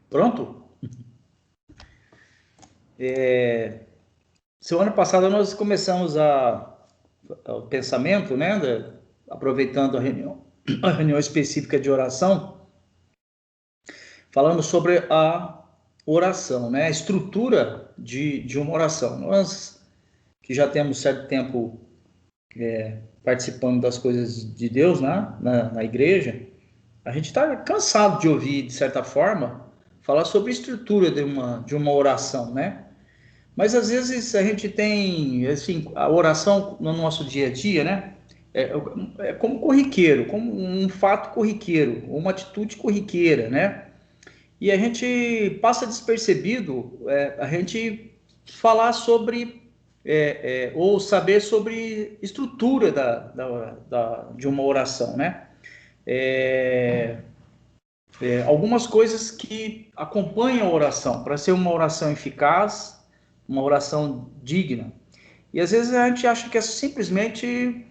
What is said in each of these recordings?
Pronto? Semana passada nós começamos o pensamento, né? Aproveitando a reunião específica de oração, falando sobre a oração, né? A estrutura de uma oração. Nós que já temos certo tempo participando das coisas de Deus, né? na igreja, a gente está cansado de ouvir, de certa forma, falar sobre a estrutura de uma oração, né? Mas às vezes a gente tem, assim, a oração no nosso dia a dia, né? É, é como corriqueiro, como um fato corriqueiro, uma atitude corriqueira, né? E a gente passa despercebido a gente falar sobre, ou saber sobre estrutura de uma oração, né? É, algumas coisas que acompanham a oração, para ser uma oração eficaz, uma oração digna. E às vezes a gente acha que é simplesmente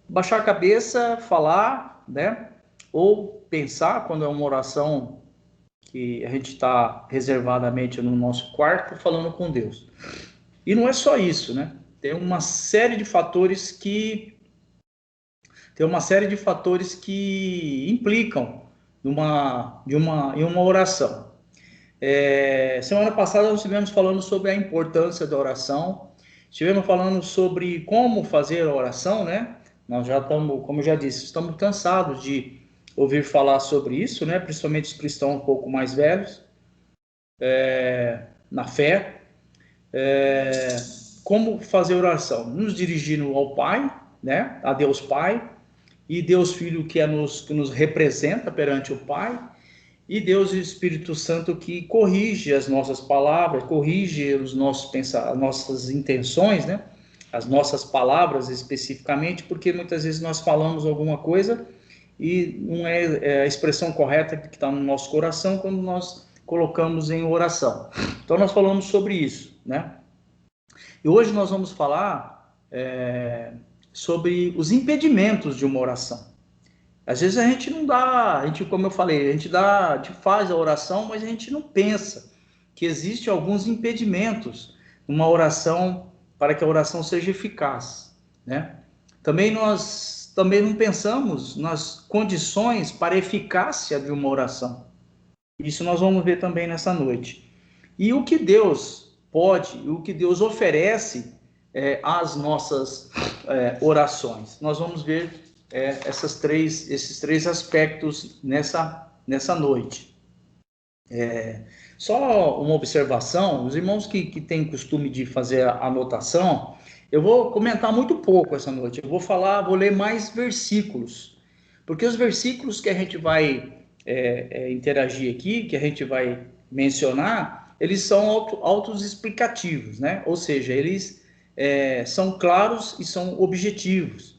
baixar a cabeça, falar, né? Ou pensar, quando é uma oração que a gente está reservadamente no nosso quarto falando com Deus. E não é só isso, né? Tem uma série de fatores que implicam em uma oração. Semana passada nós estivemos falando sobre a importância da oração, estivemos falando sobre como fazer a oração, né? Nós já estamos, como eu já disse, estamos cansados de ouvir falar sobre isso, né? Principalmente os cristãos um pouco mais velhos, na fé. Como fazer oração? Nos dirigindo ao Pai, né? A Deus Pai, e Deus Filho que nos representa perante o Pai, e Deus e o Espírito Santo que corrige as nossas palavras, corrige os nossos as nossas intenções, né? As nossas palavras especificamente, porque muitas vezes nós falamos alguma coisa e não é a expressão correta que está no nosso coração quando nós colocamos em oração. Então nós falamos sobre isso, né? E hoje nós vamos falar sobre os impedimentos de uma oração. Às vezes a gente não dá, como eu falei, a gente faz a oração, mas a gente não pensa que existem alguns impedimentos numa oração para que a oração seja eficaz, né? Também não pensamos nas condições para a eficácia de uma oração. Isso nós vamos ver também nessa noite. E o que Deus pode, o que Deus oferece às nossas orações. Nós vamos ver esses três aspectos nessa noite. Só uma observação, os irmãos que têm costume de fazer a anotação, eu vou comentar muito pouco essa noite, vou ler mais versículos, porque os versículos que a gente vai interagir aqui, que a gente vai mencionar, eles são autoexplicativos, né? Ou seja, eles são claros e são objetivos.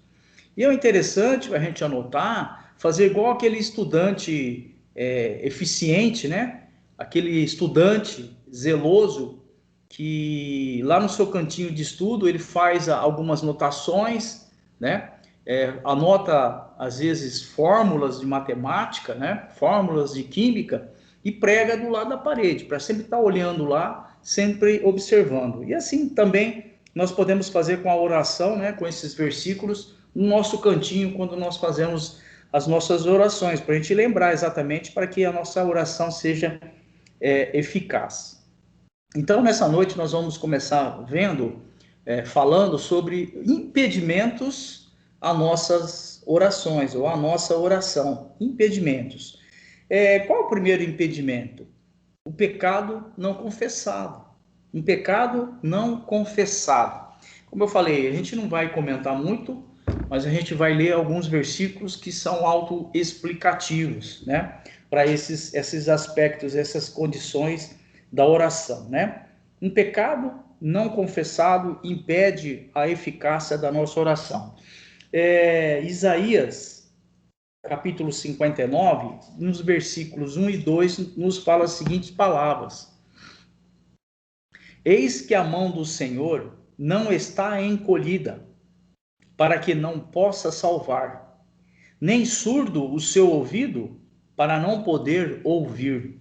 E é interessante a gente anotar, fazer igual aquele estudante eficiente, né? Aquele estudante zeloso que lá no seu cantinho de estudo ele faz algumas notações, né? Anota às vezes fórmulas de matemática, né? Fórmulas de química e prega do lado da parede para sempre estar olhando lá, sempre observando. E assim também nós podemos fazer com a oração, né? Com esses versículos no nosso cantinho quando nós fazemos as nossas orações, para a gente lembrar exatamente para que a nossa oração seja eficaz. Então, nessa noite, nós vamos começar falando sobre impedimentos a nossas orações, ou a nossa oração. Impedimentos. Qual é o primeiro impedimento? O pecado não confessado. Um pecado não confessado. Como eu falei, a gente não vai comentar muito, mas a gente vai ler alguns versículos que são autoexplicativos, né? Para esses aspectos, essas condições da oração, né? Um pecado não confessado impede a eficácia da nossa oração. Isaías, capítulo 59, nos versículos 1 e 2, nos fala as seguintes palavras: Eis que a mão do Senhor não está encolhida, para que não possa salvar, nem surdo o seu ouvido, para não poder ouvir.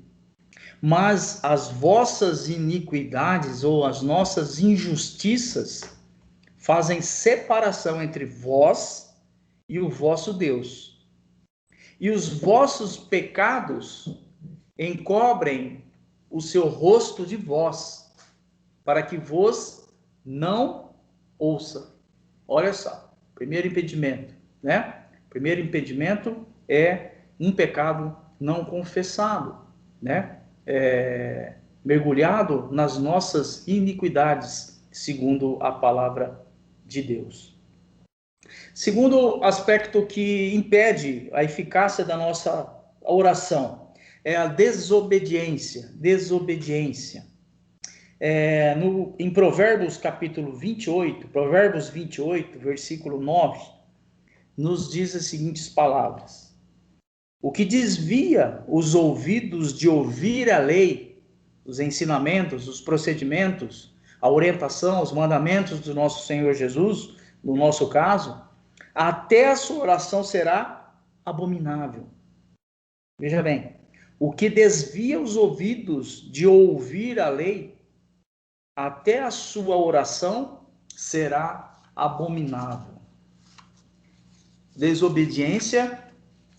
Mas as vossas iniquidades ou as nossas injustiças fazem separação entre vós e o vosso Deus. E os vossos pecados encobrem o seu rosto de vós, para que vos não ouça. Olha só, primeiro impedimento, né? Primeiro impedimento é um pecado não confessado, né? Mergulhado nas nossas iniquidades, segundo a palavra de Deus. Segundo aspecto que impede a eficácia da nossa oração é a desobediência. Em Provérbios capítulo 28, Provérbios 28, versículo 9, nos diz as seguintes palavras: o que desvia os ouvidos de ouvir a lei, os ensinamentos, os procedimentos, a orientação, os mandamentos do nosso Senhor Jesus, no nosso caso, até a sua oração será abominável. Veja bem, o que desvia os ouvidos de ouvir a lei, até a sua oração será abominável. Desobediência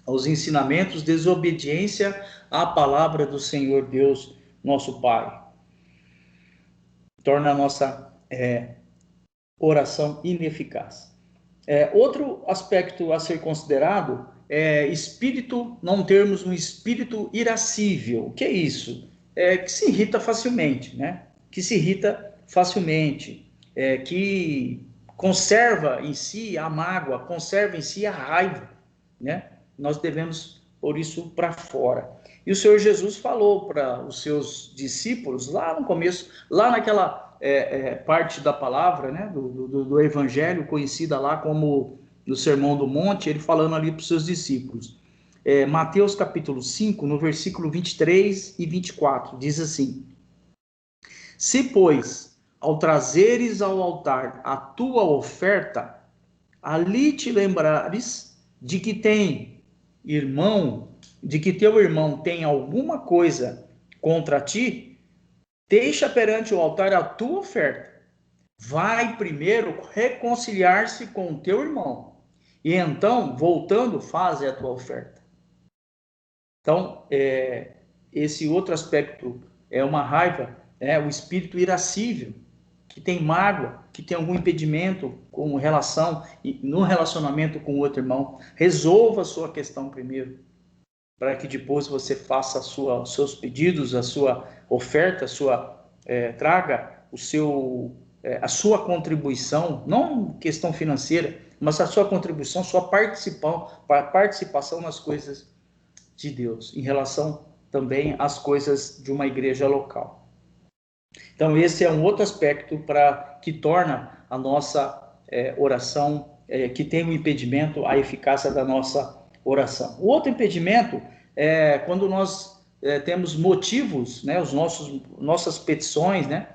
aos ensinamentos, desobediência à palavra do Senhor Deus, nosso Pai, torna a nossa oração ineficaz. Outro aspecto a ser considerado é não termos um espírito irascível. O que é isso? Que se irrita facilmente, né? Que se irrita facilmente, que conserva em si a mágoa, conserva em si a raiva, né? Nós devemos pôr isso para fora. E o Senhor Jesus falou para os seus discípulos, lá no começo, lá naquela parte da palavra, né, do Evangelho, conhecida lá como no Sermão do Monte, ele falando ali para os seus discípulos. Mateus capítulo 5, no versículo 23 e 24, diz assim: se, pois, ao trazeres ao altar a tua oferta, ali te lembrares de que teu irmão tem alguma coisa contra ti, deixa perante o altar a tua oferta. Vai primeiro reconciliar-se com o teu irmão, e então, voltando, faze a tua oferta. Então, esse outro aspecto é uma raiva, o espírito irascível, que tem mágoa, que tem algum impedimento no relacionamento com o outro irmão. Resolva a sua questão primeiro, para que depois você faça os seus pedidos, a sua oferta, traga a sua contribuição, não questão financeira, mas a sua contribuição, sua participação nas coisas de Deus, em relação também às coisas de uma igreja local. Então, esse é um outro aspecto que torna a nossa oração, que tem um impedimento à eficácia da nossa oração. O outro impedimento é quando nós temos motivos, né, nossas petições, né,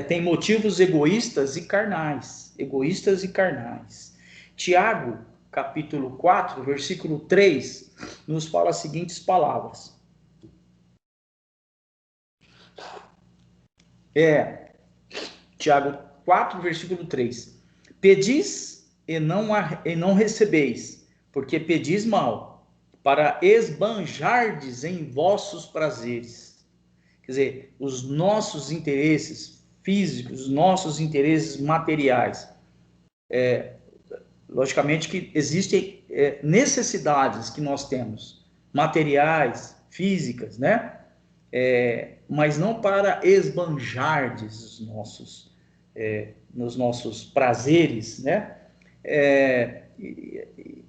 tem motivos egoístas e carnais. Tiago, capítulo 4, versículo 3, nos fala as seguintes palavras. Tiago 4, versículo 3. Pedis e não recebeis, porque pedis mal, para esbanjardes em vossos prazeres. Quer dizer, os nossos interesses físicos, os nossos interesses materiais. Logicamente que existem necessidades que nós temos, materiais, físicas, né? Mas não para esbanjardes nos nossos prazeres, né?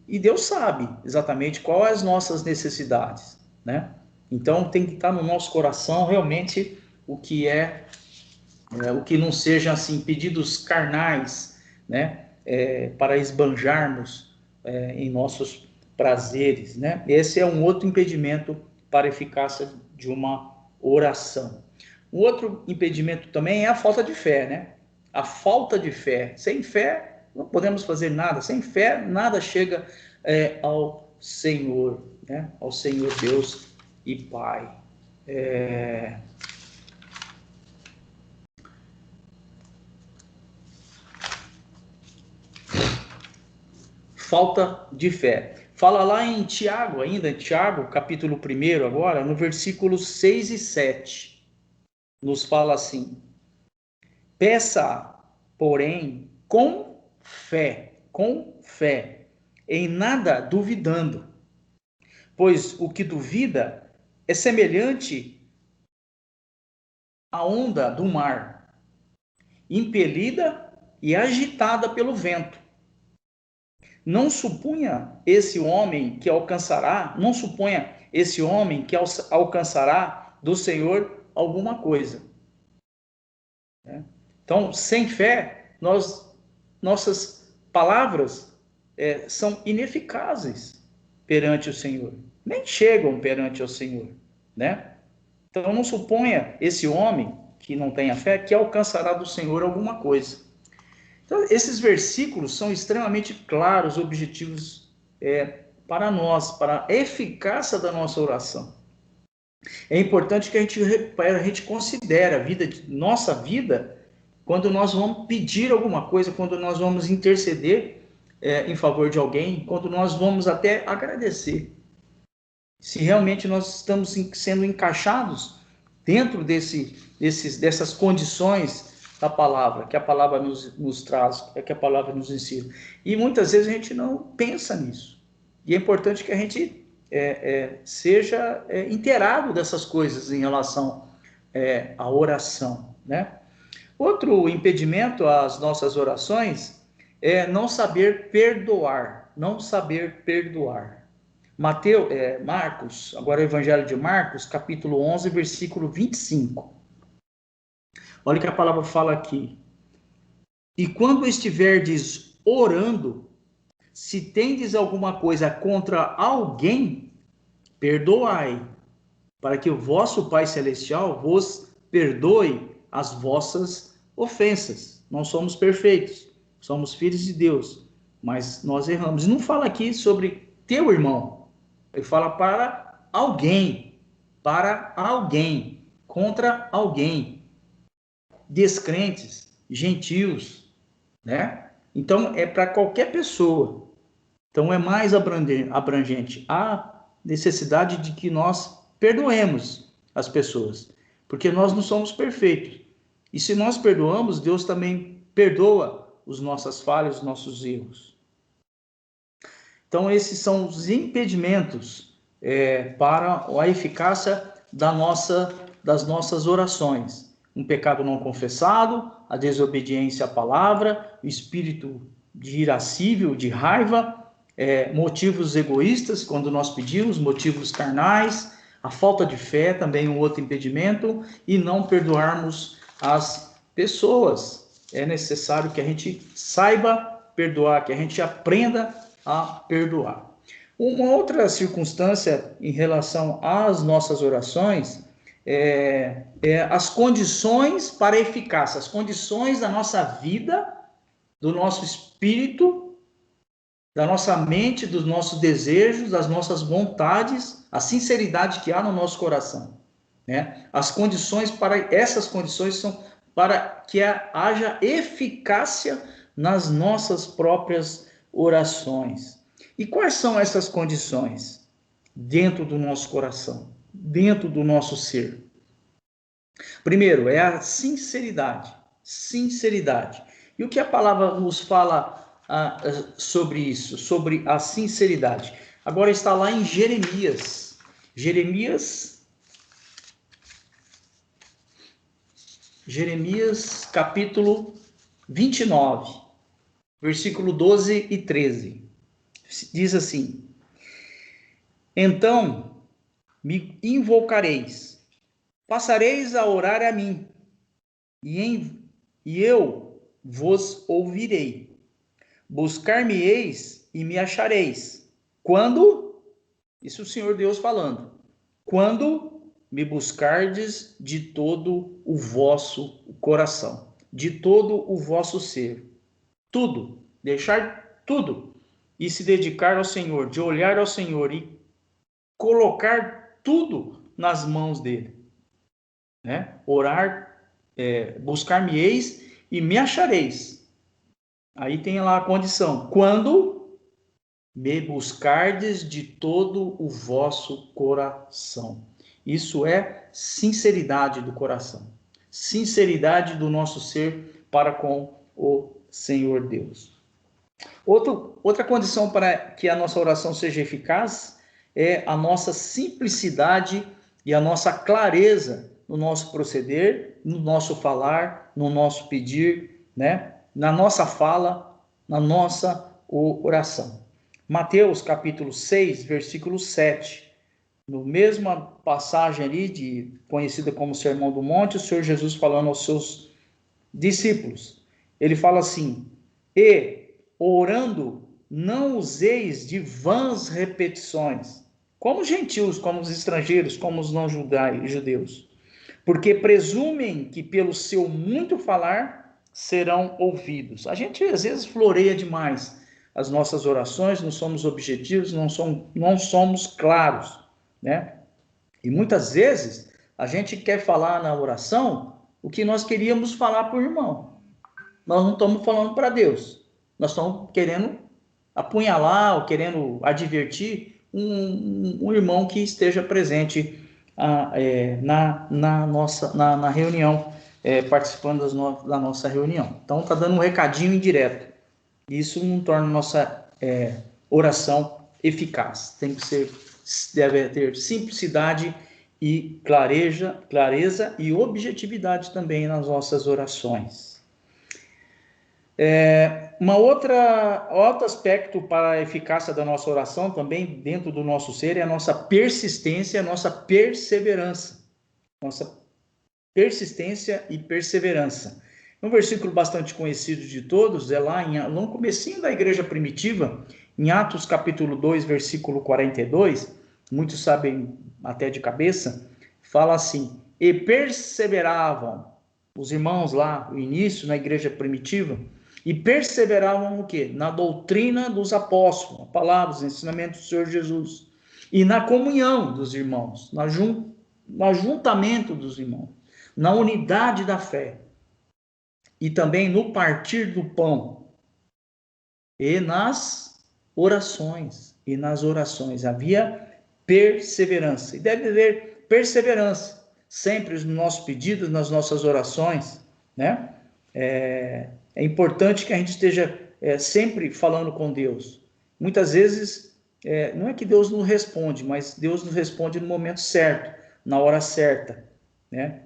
E Deus sabe exatamente quais as nossas necessidades, né? Então tem que estar no nosso coração realmente o que o que não seja assim pedidos carnais, né? Para esbanjarmos em nossos prazeres, né? Esse é um outro impedimento para a eficácia de uma oração. Um outro impedimento também é a falta de fé, né? A falta de fé. Sem fé não podemos fazer nada. Sem fé nada chega ao Senhor, né? Ao Senhor Deus e Pai. Falta de fé. Fala lá em Tiago, ainda, Tiago, capítulo 1 agora, no versículos 6 e 7. Nos fala assim: peça, porém, com fé, em nada duvidando, pois o que duvida é semelhante à onda do mar, impelida e agitada pelo vento. Não suponha esse homem que alcançará do Senhor alguma coisa. Então, sem fé, nossas palavras são ineficazes perante o Senhor. Nem chegam perante o Senhor, né? Então, não suponha esse homem que não tenha fé que alcançará do Senhor alguma coisa. Então, esses versículos são extremamente claros, objetivos para nós, para a eficácia da nossa oração. É importante que a gente considere nossa vida, quando nós vamos pedir alguma coisa, quando nós vamos interceder em favor de alguém, quando nós vamos até agradecer. Se realmente nós estamos sendo encaixados dentro dessas condições da palavra, que a palavra nos traz, que a palavra nos ensina. E muitas vezes a gente não pensa nisso. E é importante que a gente seja inteirado dessas coisas em relação à oração, né? Outro impedimento às nossas orações é não saber perdoar, Marcos, agora o Evangelho de Marcos, capítulo 11, versículo 25. Olha o que a palavra fala aqui. E quando estiverdes orando, se tendes alguma coisa contra alguém, perdoai, para que o vosso Pai Celestial vos perdoe as vossas ofensas. Não somos perfeitos, somos filhos de Deus, mas nós erramos. E não fala aqui sobre teu irmão, ele fala para alguém, contra alguém, descrentes, gentios, né? Então é para qualquer pessoa. Então é mais abrangente. Há necessidade de que nós perdoemos as pessoas, porque nós não somos perfeitos. E se nós perdoamos, Deus também perdoa as nossas falhas, os nossos erros. Então esses são os impedimentos para a eficácia das nossas orações. Um pecado não confessado, a desobediência à palavra, o espírito de irascível, de raiva, motivos egoístas, quando nós pedimos, motivos carnais, a falta de fé, também um outro impedimento, e não perdoarmos as pessoas. É necessário que a gente saiba perdoar, que a gente aprenda a perdoar. Uma outra circunstância em relação às nossas orações as condições para a eficácia, as condições da nossa vida, do nosso espírito, da nossa mente, dos nossos desejos, das nossas vontades, a sinceridade que há no nosso coração, né? Essas condições são para que haja eficácia nas nossas próprias orações. E quais são essas condições dentro do nosso coração, dentro do nosso ser? Primeiro, é a sinceridade. E o que a palavra nos fala sobre isso, sobre a sinceridade? Agora está lá em Jeremias. Jeremias capítulo 29, versículo 12 e 13. Diz assim: então me invocareis, passareis a orar a mim, e eu vos ouvirei. Buscar-me-eis e me achareis. Quando? Isso é o Senhor Deus falando. Quando me buscardes de todo o vosso coração, de todo o vosso ser. Tudo, deixar tudo e se dedicar ao Senhor, de olhar ao Senhor e colocar tudo nas mãos dele. né? Orar, buscar-me-eis e me achareis. Aí tem lá a condição: quando me buscardes de todo o vosso coração. Isso é sinceridade do coração, sinceridade do nosso ser para com o Senhor Deus. Outra condição para que a nossa oração seja eficaz é a nossa simplicidade e a nossa clareza no nosso proceder, no nosso falar, no nosso pedir, né? Na nossa fala, na nossa oração. Mateus capítulo 6, versículo 7. No mesma passagem ali, conhecida como Sermão do Monte, o Senhor Jesus falando aos seus discípulos. Ele fala assim: e orando, não useis de vãs repetições, como os gentios, como os estrangeiros, como os não judeus, porque presumem que pelo seu muito falar serão ouvidos. A gente às vezes floreia demais as nossas orações, não somos objetivos, não somos claros, né? E muitas vezes a gente quer falar na oração o que nós queríamos falar para o irmão. Nós não estamos falando para Deus. Nós estamos querendo apunhalar ou querendo advertir um irmão que esteja presente na reunião, participando da nossa reunião. Então, está dando um recadinho indireto. Isso não torna a nossa oração eficaz. Deve ter simplicidade e clareza e objetividade também nas nossas orações. Outro aspecto para a eficácia da nossa oração também dentro do nosso ser é a nossa persistência, a nossa perseverança. Nossa persistência e perseverança. Um versículo bastante conhecido de todos é lá no comecinho da igreja primitiva, em Atos capítulo 2, versículo 42, muitos sabem até de cabeça, fala assim: e perseveravam os irmãos lá, o início na igreja primitiva, e perseveravam no quê? Na doutrina dos apóstolos, a palavra, os ensinamentos do Senhor Jesus, e na comunhão dos irmãos, no ajuntamento dos irmãos, na unidade da fé, e também no partir do pão, e nas orações. Havia perseverança, e deve haver perseverança sempre nos nossos pedidos, nas nossas orações, né? É importante que a gente esteja sempre falando com Deus. Muitas vezes, não é que Deus não responde, mas Deus nos responde no momento certo, na hora certa, né?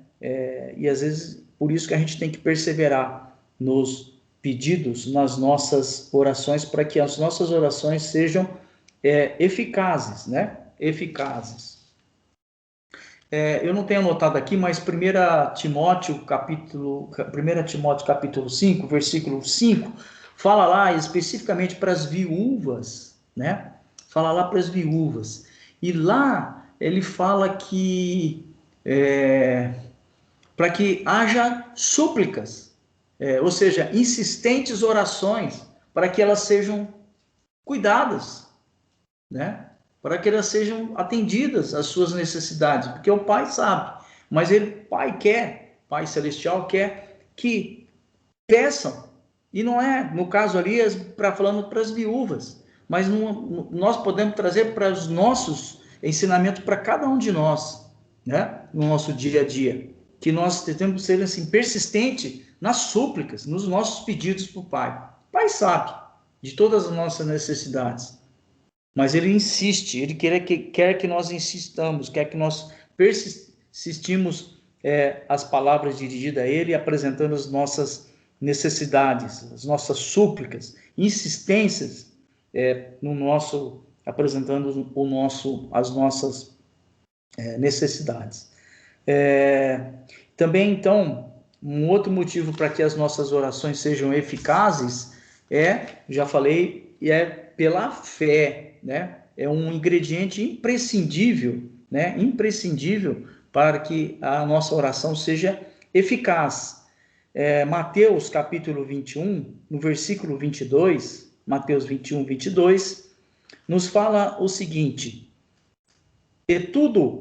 E às vezes, por isso que a gente tem que perseverar nos pedidos, nas nossas orações, para que as nossas orações sejam eficazes, né? Eficazes. Eu não tenho anotado aqui, mas 1 Timóteo capítulo 5, versículo 5, fala lá especificamente para as viúvas, né? Fala lá para as viúvas. E lá ele fala que para que haja súplicas, ou seja, insistentes orações, para que elas sejam cuidadas, né? Para que elas sejam atendidas às suas necessidades, porque o Pai sabe, mas Pai Celestial quer que peçam, e não é, no caso ali, falando para as viúvas, mas nós podemos trazer para os nossos ensinamentos para cada um de nós, né? No nosso dia a dia, que nós temos que ser assim, persistente nas súplicas, nos nossos pedidos para o Pai. O Pai sabe de todas as nossas necessidades, mas ele insiste, ele quer que nós insistamos, quer que nós persistimos as palavras dirigidas a ele, apresentando as nossas necessidades, as nossas súplicas, insistências apresentando as nossas necessidades. Também, então, um outro motivo para que as nossas orações sejam eficazes já falei, pela fé, né? É um ingrediente imprescindível, né? Imprescindível para que a nossa oração seja eficaz. Mateus capítulo 21, no versículo 22, Mateus 21, 22, nos fala o seguinte: e tudo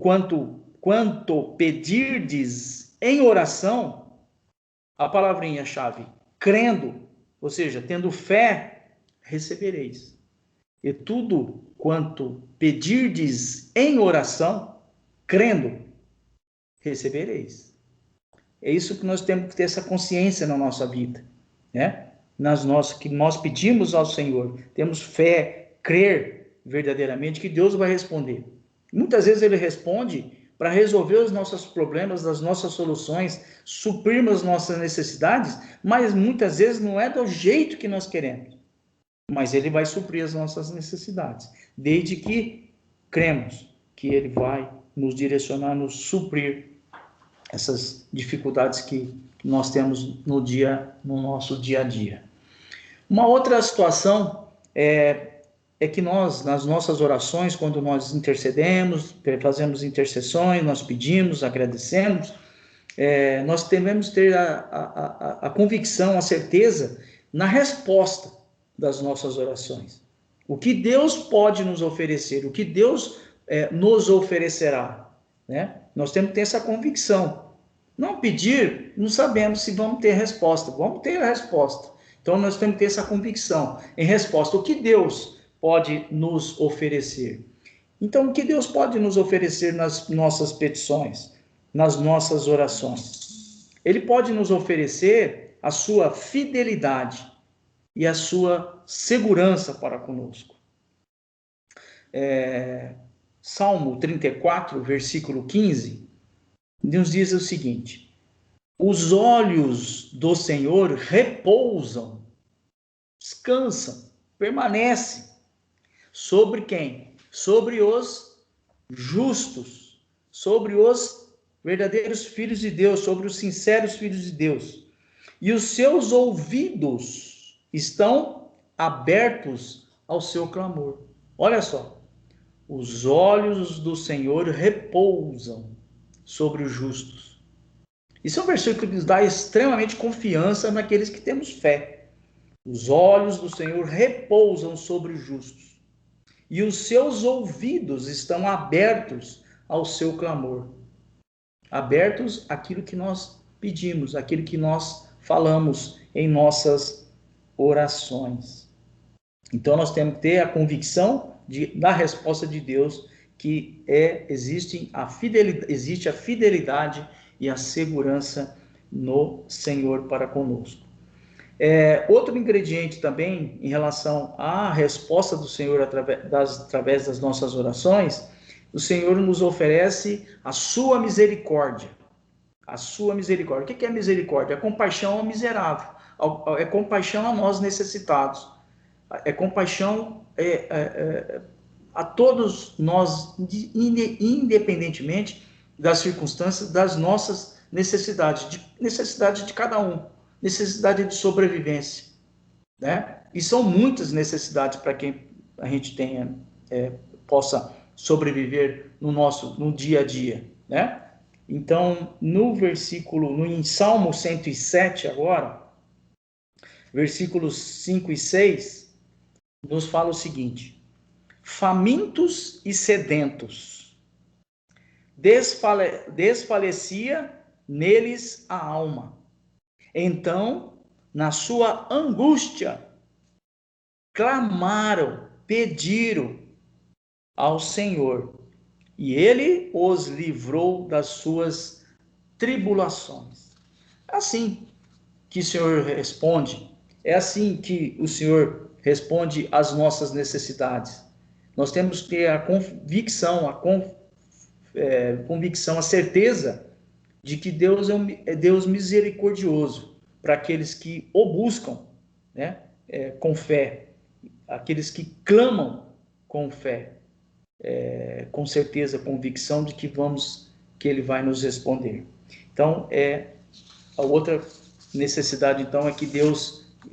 quanto pedirdes em oração, a palavrinha-chave, crendo, ou seja, tendo fé, recebereis. E tudo quanto pedirdes em oração, crendo, recebereis. É isso que nós temos que ter essa consciência na nossa vida, né? Que nós pedimos ao Senhor, temos fé, crer verdadeiramente que Deus vai responder. Muitas vezes Ele responde para resolver os nossos problemas, as nossas soluções, suprirmos as nossas necessidades, mas muitas vezes não é do jeito que nós queremos. Mas Ele vai suprir as nossas necessidades, desde que cremos que Ele vai nos direcionar, nos suprir essas dificuldades que nós temos no nosso dia a dia. Uma outra situação é que nós, nas nossas orações, quando nós intercedemos, fazemos intercessões, nós pedimos, agradecemos, nós devemos ter a convicção, a certeza na resposta das nossas orações. O que Deus pode nos oferecer, o que Deus nos oferecerá, né? Nós temos que ter essa convicção. Não pedir, não sabemos se vamos ter resposta. Vamos ter a resposta. Então, nós temos que ter essa convicção em resposta. O que Deus pode nos oferecer? Então, o que Deus pode nos oferecer nas nossas petições, nas nossas orações? Ele pode nos oferecer a sua fidelidade e a sua segurança para conosco. Salmo 34, versículo 15, nos diz o seguinte: os olhos do Senhor repousam, descansam, permanecem. Sobre quem? Sobre os justos, sobre os verdadeiros filhos de Deus, sobre os sinceros filhos de Deus. E os seus ouvidos estão abertos ao seu clamor. Olha só. Os olhos do Senhor repousam sobre os justos. Isso é um versículo que nos dá extremamente confiança naqueles que temos fé. Os olhos do Senhor repousam sobre os justos. E os seus ouvidos estão abertos ao seu clamor. Abertos àquilo que nós pedimos, àquilo que nós falamos em nossas orações. Então nós temos que ter a convicção da resposta de Deus, que existe a fidelidade e a segurança no Senhor para conosco. Outro ingrediente também em relação à resposta do Senhor através das nossas orações, o Senhor nos oferece a sua misericórdia. A sua misericórdia. O que é misericórdia? É compaixão ao miserável, é compaixão a nós necessitados, é compaixão a todos nós, independentemente das circunstâncias, das nossas necessidade de cada um, necessidade de sobrevivência, né? E são muitas necessidades para quem a gente possa sobreviver no dia a dia, né? Então, em Salmo 107 agora, versículos 5 e 6, nos fala o seguinte: famintos e sedentos, desfalecia neles a alma. Então, na sua angústia, clamaram, pediram ao Senhor, e Ele os livrou das suas tribulações. É assim que o Senhor responde, é assim que o Senhor responde às nossas necessidades. Nós temos que ter a convicção, a certeza de que Deus é Deus misericordioso para aqueles que o buscam, né, com fé, aqueles que clamam com fé, com certeza, convicção de que Ele vai nos responder. Então, a outra necessidade, então, é que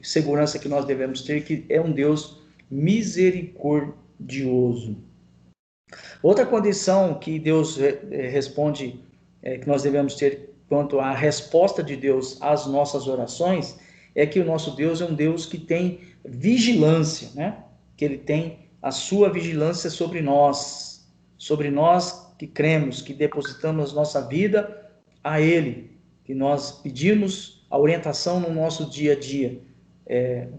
segurança que nós devemos ter, que é um Deus misericordioso. Outra condição que Deus responde, que nós devemos ter quanto à resposta de Deus às nossas orações, é que o nosso Deus é um Deus que tem vigilância, né? Que Ele tem a sua vigilância sobre nós que cremos, que depositamos nossa vida a Ele. que nós pedimos a orientação no nosso dia a dia.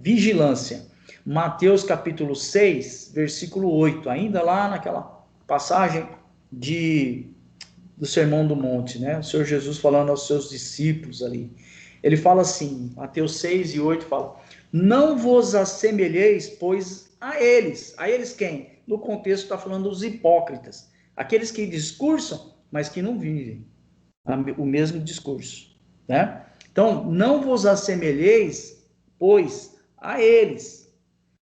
Vigilância. Mateus capítulo 6, versículo 8, ainda lá naquela passagem do Sermão do Monte, né? O Senhor Jesus falando aos seus discípulos ali. Ele fala assim, Mateus 6 e 8 fala: não vos assemelheis, pois a eles quem? No contexto está falando dos hipócritas, aqueles que discursam, mas que não vivem o mesmo discurso, né? Então, não vos assemelheis, pois, a eles,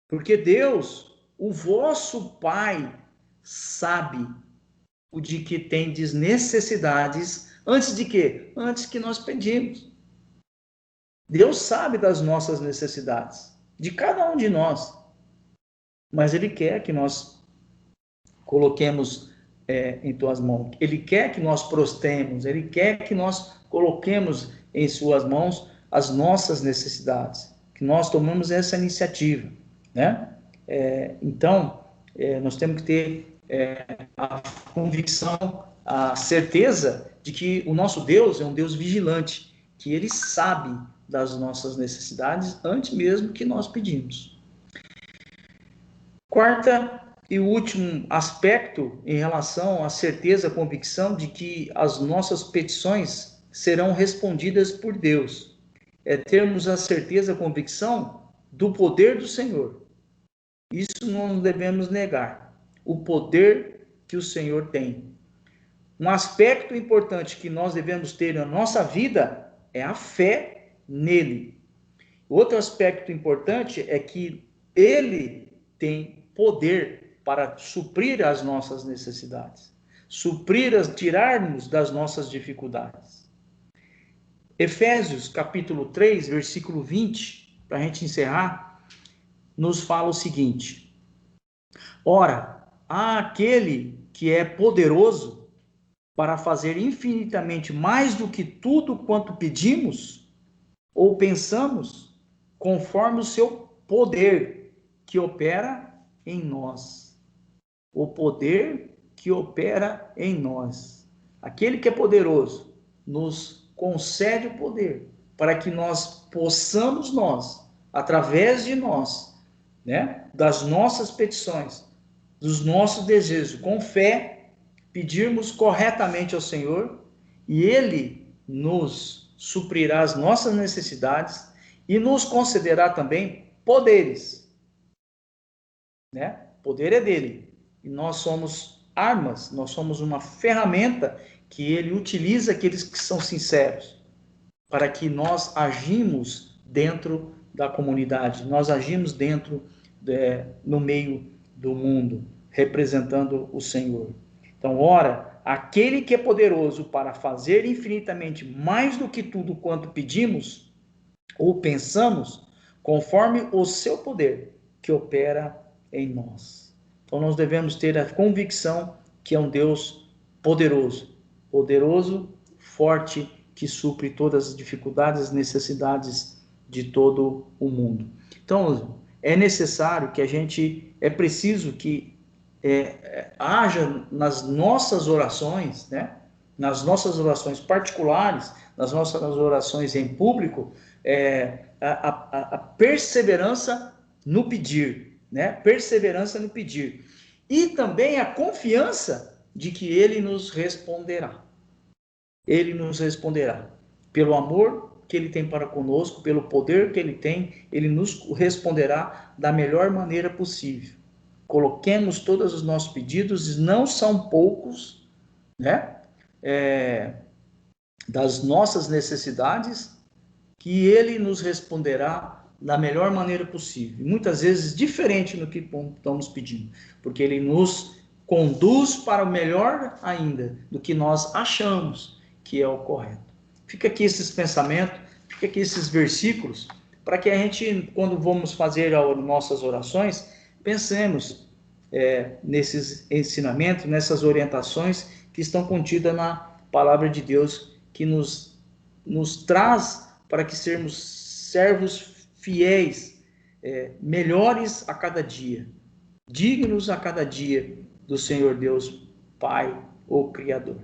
porque Deus, o vosso Pai, sabe o de que tendes necessidades, antes de quê? Antes que nós pedimos. Deus sabe das nossas necessidades, de cada um de nós, mas Ele quer que nós coloquemos em tuas mãos. Ele quer que nós prostemos, Ele quer que nós coloquemos em suas mãos as nossas necessidades, que nós tomamos essa iniciativa, né? Então, nós temos que ter a convicção, a certeza de que o nosso Deus é um Deus vigilante, que Ele sabe das nossas necessidades antes mesmo que nós pedimos. Quarta e último aspecto em relação à certeza, a convicção de que as nossas petições serão respondidas por Deus. É termos a certeza, a convicção do poder do Senhor. Isso não devemos negar. O poder que o Senhor tem. Um aspecto importante que nós devemos ter na nossa vida é a fé nele. Outro aspecto importante é que ele tem poder para suprir as nossas necessidades, tirarmos das nossas dificuldades. Efésios capítulo 3, versículo 20, para a gente encerrar, nos fala o seguinte: ora, há aquele que é poderoso para fazer infinitamente mais do que tudo quanto pedimos ou pensamos, conforme o seu poder que opera em nós. O poder que opera em nós. Aquele que é poderoso nos concede o poder para que nós possamos, através de nós, né, das nossas petições, dos nossos desejos, com fé, pedirmos corretamente ao Senhor, e Ele nos suprirá as nossas necessidades e nos concederá também poderes, né? Poder é dele, e nós somos armas, nós somos uma ferramenta que Ele utiliza, aqueles que são sinceros, para que nós agimos dentro da comunidade, nós agimos no meio do mundo, representando o Senhor. Então, ora, aquele que é poderoso para fazer infinitamente mais do que tudo quanto pedimos ou pensamos, conforme o seu poder que opera em nós. Então, nós devemos ter a convicção que é um Deus poderoso, forte, que supre todas as dificuldades, as necessidades de todo o mundo. Então, é necessário que é preciso que haja nas nossas orações, né? Nas nossas orações particulares, nas nossas orações em público, a perseverança no pedir, né? Perseverança no pedir. E também a confiança de que Ele nos responderá. Ele nos responderá. Pelo amor que Ele tem para conosco, pelo poder que Ele tem, Ele nos responderá da melhor maneira possível. Coloquemos todos os nossos pedidos, não são poucos, né? Das nossas necessidades, que Ele nos responderá da melhor maneira possível. Muitas vezes diferente do que estamos pedindo, porque Ele nos conduz para o melhor ainda do que nós achamos que é o correto. Fica aqui esses pensamentos, fica aqui esses versículos, para que a gente, quando vamos fazer as nossas orações, pensemos nesses ensinamentos, nessas orientações que estão contidas na palavra de Deus, que nos traz para que sermos servos fiéis, melhores a cada dia, dignos a cada dia do Senhor Deus, Pai, o Criador.